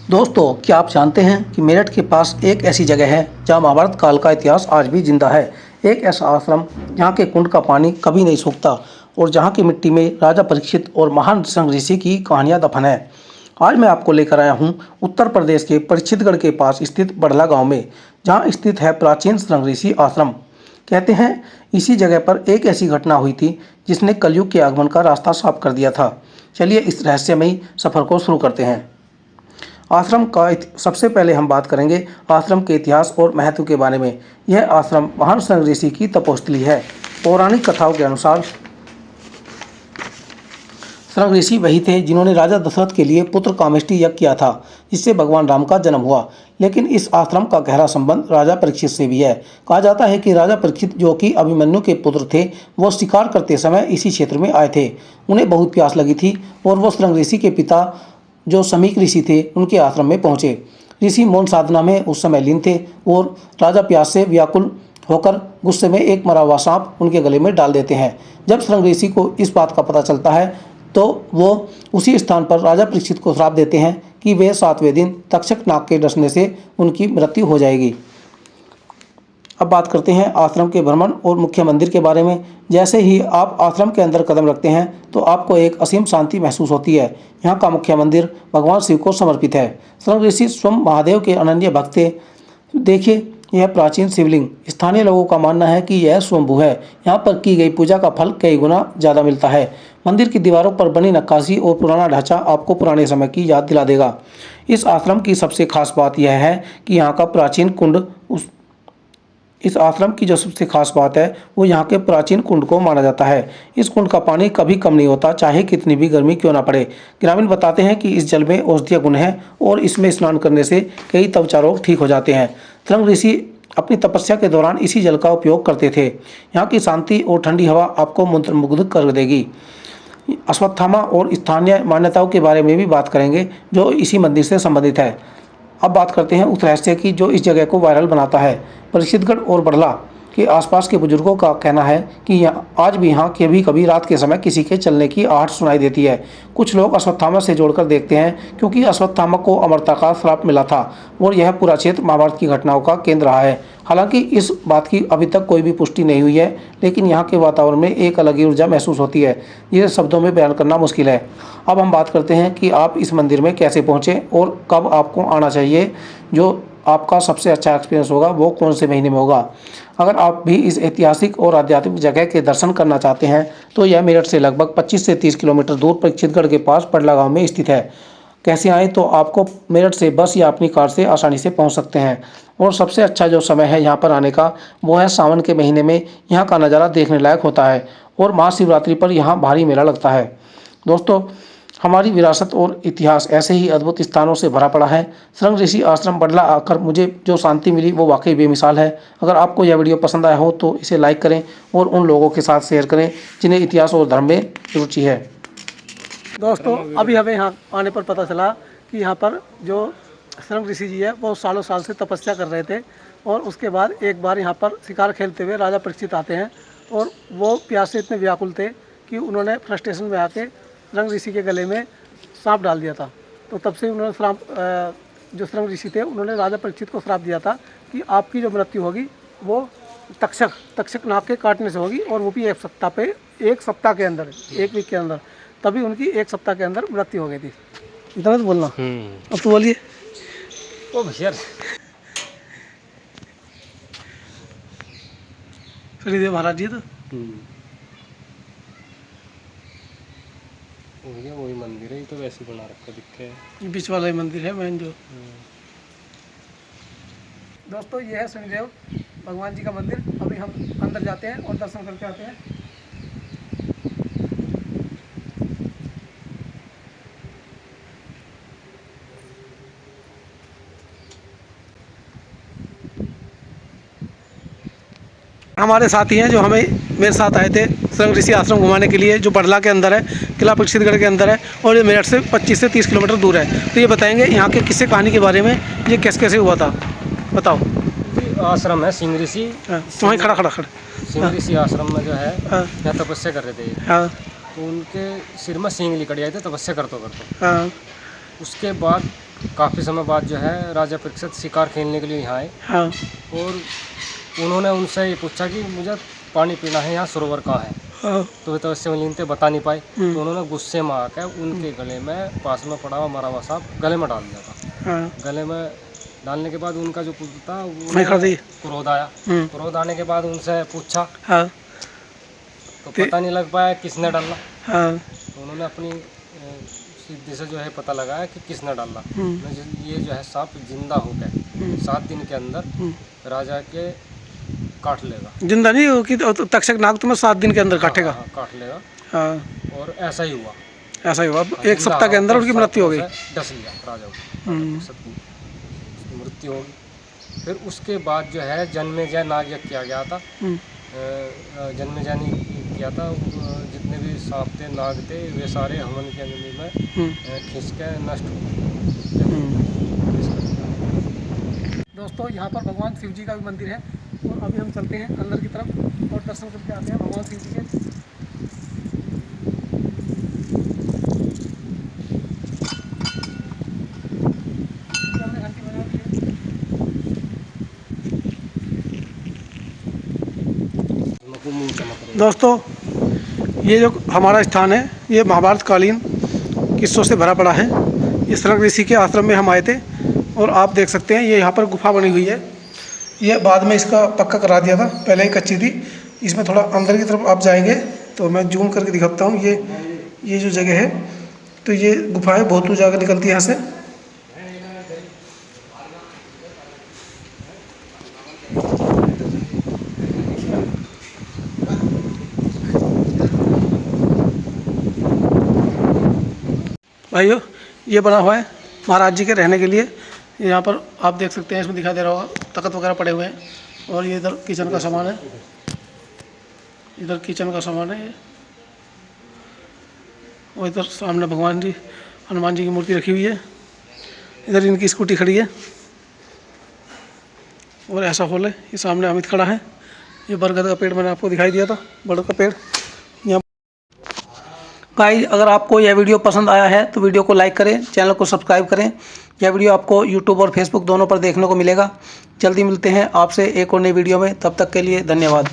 दोस्तों, क्या आप जानते हैं कि मेरठ के पास एक ऐसी जगह है जहां महाभारत काल का इतिहास आज भी जिंदा है। एक ऐसा आश्रम जहां के कुंड का पानी कभी नहीं सूखता और जहां की मिट्टी में राजा परीक्षित और महान संग ऋषि की कहानियां दफन है। आज मैं आपको लेकर आया हूं उत्तर प्रदेश के परीक्षितगढ़ के पास स्थित बड़ला गांव में, जहां स्थित है प्राचीन संग ऋषि आश्रम। कहते हैं इसी जगह पर एक ऐसी घटना हुई थी जिसने कलयुग के आगमन का रास्ता साफ कर दिया था। चलिए इस रहस्यमयी सफर को शुरू करते हैं। आश्रम का सबसे पहले हम बात करेंगे आश्रम के इतिहास और महत्व के बारे में। यह आश्रम महान संग ऋषि की तपोस्थली है। पौराणिक कथाओं के अनुसार संग ऋषि वही थे जिन्होंने राजा दशरथ के लिए पुत्र कामेष्टि यज्ञ किया था, जिससे भगवान राम का जन्म हुआ। लेकिन इस आश्रम का गहरा संबंध राजा परीक्षित से भी है। कहा जाता है कि राजा परीक्षित, जो कि अभिमन्यु के पुत्र थे, वो शिकार करते समय इसी क्षेत्र में आए थे। उन्हें बहुत प्यास लगी थी और वो संग ऋषि के पिता, जो समीक ऋषि थे, उनके आश्रम में पहुंचे। ऋषि मौन साधना में उस समय लीन थे और राजा प्यास से व्याकुल होकर गुस्से में एक मरा हुआ सांप उनके गले में डाल देते हैं। जब संग ऋषि को इस बात का पता चलता है तो वो उसी स्थान पर राजा परीक्षित को श्राप देते हैं कि वे 7वें दिन तक्षक नाग के डसने से उनकी मृत्यु हो जाएगी। अब बात करते हैं आश्रम के भ्रमण और मुख्य मंदिर के बारे में। जैसे ही आप आश्रम के अंदर कदम रखते हैं तो आपको एक असीम शांति महसूस होती है। यहाँ का मुख्य मंदिर भगवान शिव को समर्पित है। संग ऋषि स्वयं महादेव के अनन्य भक्त थे। देखिए, यह प्राचीन शिवलिंग, स्थानीय लोगों का मानना है कि यह स्वयंभू है। यहाँ पर की गई पूजा का फल कई गुना ज़्यादा मिलता है। मंदिर की दीवारों पर बनी नक्काशी और पुराना ढांचा आपको पुराने समय की याद दिला देगा। इस आश्रम की सबसे खास बात यह है कि यहाँ का प्राचीन कुंड इस आश्रम की जो सबसे खास बात है वो यहाँ के प्राचीन कुंड को माना जाता है। इस कुंड का पानी कभी कम नहीं होता, चाहे कितनी भी गर्मी क्यों ना पड़े। ग्रामीण बताते हैं कि इस जल में औषधीय गुण है और इसमें स्नान करने से कई त्वचा रोग ठीक हो जाते हैं। संग ऋषि अपनी तपस्या के दौरान इसी जल का उपयोग करते थे। यहाँ की शांति और ठंडी हवा आपको मंत्रमुग्ध कर देगी। अश्वत्थामा और स्थानीय मान्यताओं के बारे में भी बात करेंगे जो इसी मंदिर से संबंधित है। अब बात करते हैं उस रहस्य की जो इस जगह को वायरल बनाता है। परीक्षितगढ़ और बड़ला के आसपास के बुजुर्गों का कहना है कि आज भी यहाँ कभी कभी रात के समय किसी के चलने की आहट सुनाई देती है। कुछ लोग अश्वत्थामा से जोड़कर देखते हैं, क्योंकि अश्वत्थामा को अमरता का श्राप मिला था और यह पूरा क्षेत्र महाभारत की घटनाओं का केंद्र रहा है। हालांकि इस बात की अभी तक कोई भी पुष्टि नहीं हुई है, लेकिन यहाँ के वातावरण में एक अलग ही ऊर्जा महसूस होती है, जिसे शब्दों में बयान करना मुश्किल है। अब हम बात करते हैं कि आप इस मंदिर में कैसे पहुँचें और कब आपको आना चाहिए। जो आपका सबसे अच्छा एक्सपीरियंस होगा वो कौन से महीने में होगा। अगर आप भी इस ऐतिहासिक और आध्यात्मिक जगह के दर्शन करना चाहते हैं तो यह मेरठ से लगभग 25 से 30 किलोमीटर दूर परीक्षितगढ़ के पास बड़ला गांव में स्थित है। कैसे आएँ तो आपको मेरठ से बस या अपनी कार से आसानी से पहुंच सकते हैं। और सबसे अच्छा जो समय है यहाँ पर आने का वो है सावन के महीने में। यहाँ का नज़ारा देखने लायक होता है और महाशिवरात्रि पर यहाँ भारी मेला लगता है। दोस्तों, हमारी विरासत और इतिहास ऐसे ही अद्भुत स्थानों से भरा पड़ा है। संग ऋषि आश्रम बड़ला आकर मुझे जो शांति मिली वो वाकई बेमिसाल है। अगर आपको यह वीडियो पसंद आया हो तो इसे लाइक करें और उन लोगों के साथ शेयर करें जिन्हें इतिहास और धर्म में रुचि है। दोस्तों, अभी हमें यहाँ आने पर पता चला कि यहाँ पर जो संग ऋषि जी है वो सालों साल से तपस्या कर रहे थे और उसके बाद एक बार यहाँ पर शिकार खेलते हुए राजा परीक्षित आते हैं और वो प्यास से इतने व्याकुल थे कि उन्होंने फ्रस्ट्रेशन में आके संग ऋषि के गले में सांप डाल दिया था। तो तब से उन्होंने जो संग ऋषि थे उन्होंने राजा परीक्षित को श्राप दिया था कि आपकी जो मृत्यु होगी वो तक्षक नाग के काटने से होगी, और वो भी एक सप्ताह के अंदर, एक वीक के अंदर। तभी उनकी एक सप्ताह के अंदर मृत्यु हो गई थी। इतना तो बोलना। अब तो बोलिए। ओ भैया श्रीदेव महाराज जी तो वही मंदिर है, तो वैसे बना रखा दिखता है। बीच वाला ही मंदिर है मैन जो। दोस्तों, ये है शनिदेव भगवान जी का मंदिर। अभी हम अंदर जाते हैं और दर्शन करके आते हैं। हमारे साथी हैं जो मेरे साथ आए थे संग ऋषि आश्रम घुमाने के लिए, जो बड़ला के अंदर है, किला परीक्षितगढ़ के अंदर है, और ये मेरठ से 25 से 30 किलोमीटर दूर है। तो ये बताएंगे यहाँ के किस्से कहानी के बारे में, ये कैसे कैसे हुआ था, बताओ। आश्रम है सिंह ऋषि। वहीं खड़ा सिंह ऋषि आश्रम में जो है यहाँ तपस्या कर रहे थे। तो उनके सिर में सींग निकल आए थे तपस्या करते। उसके बाद काफ़ी समय बाद जो है राजा परीक्षित शिकार खेलने के लिए यहाँ आए हाँ और उन्होंने उनसे ये पूछा कि मुझे पानी पीना है, यहाँ सरोवर कहाँ है। हाँ तो शिवलिंग थे बता नहीं पाए, तो उन्होंने गुस्से में आकर उनके गले में पास में पड़ा हुआ मरा हुआ सांप गले में डाल दिया था। हाँ गले में डालने के बाद उनका जो पुत्र था मैं कर दी। क्रोध आया। क्रोध आने के बाद उनसे पूछा हाँ तो पता नहीं लग पाया किसने डाला। हाँ तो उन्होंने अपनी सिद्धि से जो है पता लगाया कि किसने डाला। ये जो है सांप जिंदा होकर 7 दिन के अंदर राजा के काट लेगा। जिंदा नहीं हो कि तक्षक नाग तुम्हें 7 दिन के अंदर काटेगा। हाँ, काट लेगा। हाँ और ऐसा ही हुआ। ऐसा ही हुआ, 1 सप्ताह के अंदर उनकी मृत्यु हो गई। डस लिया राजा को, उसकी मृत्यु होगी। फिर उसके बाद जो है जन्मेजय नाग यज्ञ किया गया था। जन्मेजय ने किया था, जितने भी सांप थे नाग थे वे सारे हवन के अग्नि में खींच के नष्ट हो गए। दोस्तों यहाँ पर भगवान शिव जी का भी मंदिर है और अभी हम चलते हैं अंदर की तरफ और दर्शन करके आते हैं भगवान शिव जी के। दोस्तों ये जो हमारा स्थान है ये महाभारत कालीन किस्सों से भरा पड़ा है। इस तरह ऋषि के आश्रम में हम आए थे और आप देख सकते हैं ये यहाँ पर गुफा बनी हुई है। ये बाद में इसका पक्का करा दिया था, पहले ही कच्ची थी। इसमें थोड़ा अंदर की तरफ आप जाएंगे तो मैं जूम करके दिखाता हूँ। ये जो जगह है तो ये गुफा है, बहुत दूर जाकर निकलती है यहाँ से। भाइयों ये बना हुआ है महाराज जी के रहने के लिए। यहाँ पर आप देख सकते हैं, इसमें दिखाई दे रहा होगा तख्त वगैरह पड़े हुए हैं। और ये इधर किचन का सामान है, इधर किचन का सामान है ये। और इधर सामने भगवान जी हनुमान जी की मूर्ति रखी हुई है। इधर इनकी स्कूटी खड़ी है और ऐसा हॉल है। ये सामने अमित खड़ा है। ये बरगद का पेड़ मैंने आपको दिखाई दिया था, बड़ों का पेड़। यहाँ गाइस अगर आपको यह वीडियो पसंद आया है तो वीडियो को लाइक करें, चैनल को सब्सक्राइब करें। यह वीडियो आपको यूट्यूब और फेसबुक दोनों पर देखने को मिलेगा। जल्दी मिलते हैं आपसे एक और नई वीडियो में, तब तक के लिए धन्यवाद।